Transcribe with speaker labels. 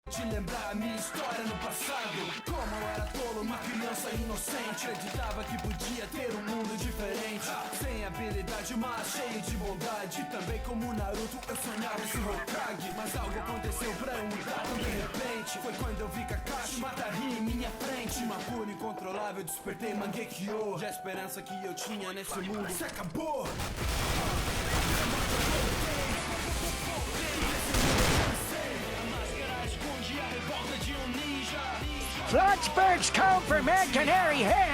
Speaker 1: Te lembrar a minha história no passado. Como eu era tolo, uma criança inocente. Acreditava que podia ter um mundo diferente, sem habilidade, mas cheio de bondade. Também como Naruto eu sonhava esse Hokage. Mas algo aconteceu pra eu mudar tão de repente. Foi quando eu vi Kakashi Matari em minha frente. Uma cura incontrolável, despertei Mangekyo. E a esperança que eu tinha nesse mundo se acabou.
Speaker 2: Flotsburg's code for Mad Canary Head.